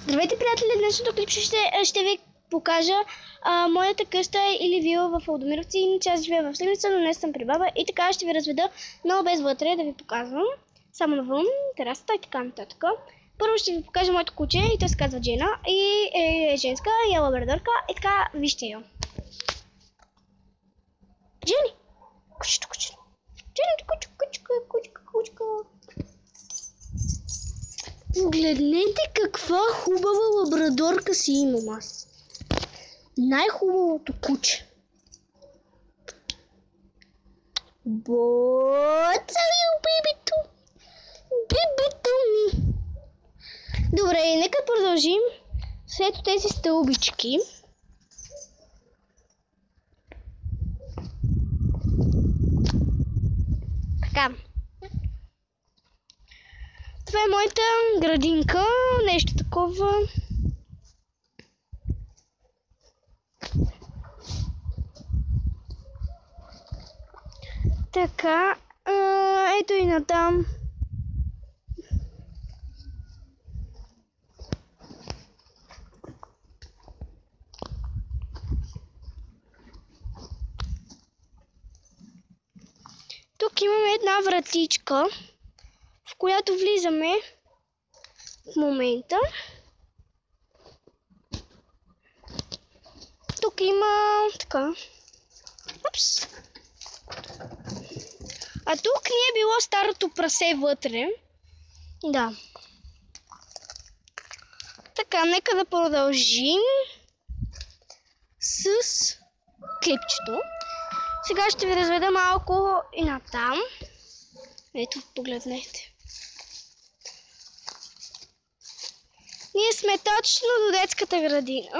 Здравейте, приятели! Днешното клип ще ви покажа моята къща или вила в Алдомировци. Иначе аз живея в Сливница, но днес съм при баба и така ще ви разведа много без вътре да ви показвам. Само навън, терасата и така нататък. Първо ще ви покажа моето куче и тя се казва Джена и е женска и е лабрадорка и така вижте я. Джени! Кучето! Джени, кучка! Погледнете каква хубава лабрадорка си имам аз. Най-хубавото куче. Боцави, бебето! Бебето ми! Добре, нека продължим след тези стълбички. Така. Това е моята градинка, нещо такова. Така, ето и натам. Тук имаме една вратичка, в която влизаме в момента. Тук има така. Опс. А тук ни е било старото прасе вътре. Да. Така, нека да продължим с клипчето. Сега ще ви разведа малко и натам. Ето, погледнете. Ние сме точно до детската градина.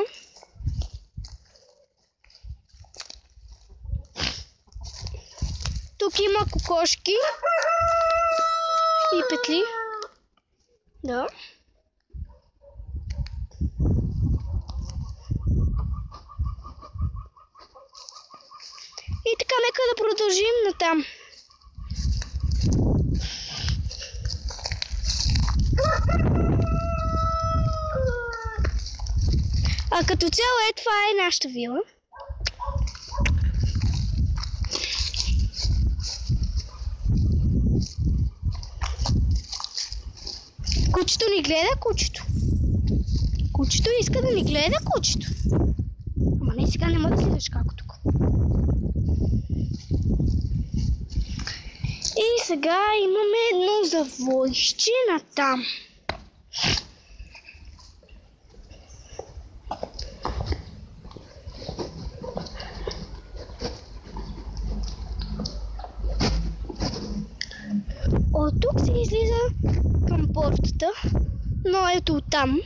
Тук има кокошки и петли. Да. И така, нека да продължим натам. А като цяло това е нашата вила. Кучето ни гледа, кучето. Кучето иска да ни гледа, кучето. Ама не, сега не мога да слизаш како тук. И сега имаме едно завойще натам. От тук се излиза към портата, но ето оттам.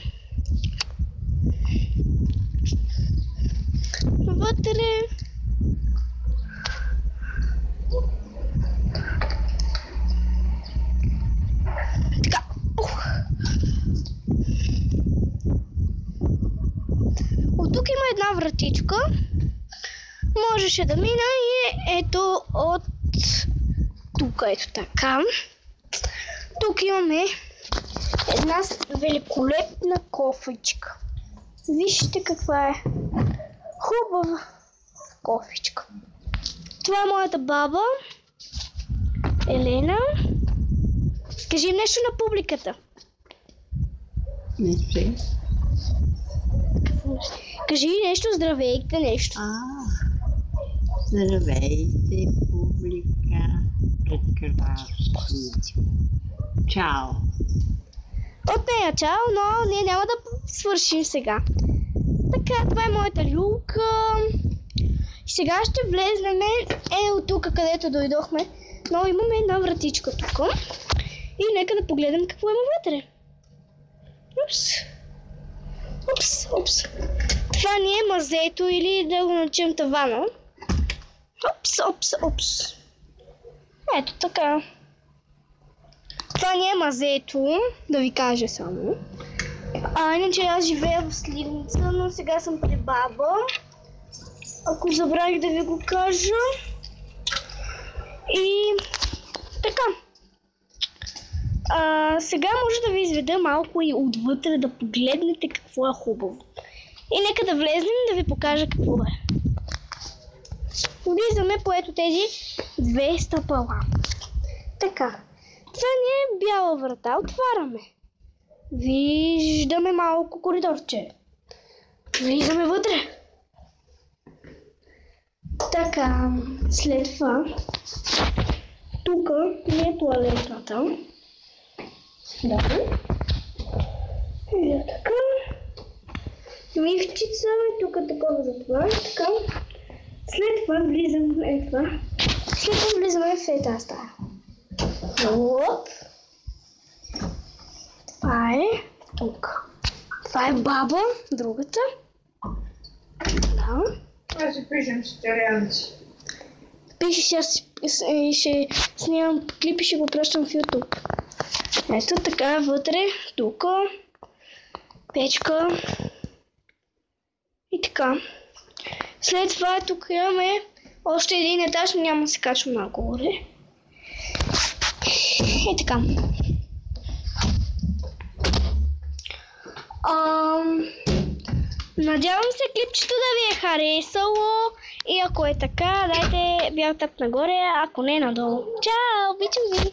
Вътре така. От тук има една вратичка. Можеше да мина и ето от тук, ето така. Тук имаме една великолепна кофичка. Вижте каква е хубава кофичка. Това е моята баба Елена. Кажи нещо на публиката. Не. Кажи нещо, здравейте, нещо. Здравейте, публика. Прекрасно. Чао. От нея чао, но ние няма да свършим сега. Така, това е моята люлка. И сега ще влезнем от тук, където дойдохме. Но имаме една вратичка тук. И нека да погледнем какво има вътре. Упс. Това ни е мазето или да го наречем тавана. Упс. Ето така. Това ни е мазето, да ви кажа само. Иначе аз живея в Сливница, но сега съм при баба. Ако забравих да ви го кажа. И така. Сега може да ви изведа малко и отвътре да погледнете какво е хубаво. И нека да влезнем да ви покажа какво е. Влизаме по ето тези две стъпала. Така. Това ни е бяла врата. Отваряме. Виждаме малко коридорче. Влизаме вътре. Така. След това тук ни е тоалетната. Да. И така. Мивчица, тук такова за това. Така. След това влизаме това. След това влизаме в тази стая. Оп. Това е тук. Това е баба, другата. Да. Аз запишем стереанци. Пише, ще снимам клип и ще го пращам в YouTube. Ето така, вътре, тук, печка и така. След това тук имаме още един етаж, но няма да се качвам нагоре. И така. Надявам се клипчето да ви е харесало и ако е така, дайте бял тап нагоре, ако не надолу. Чао, обичам ви!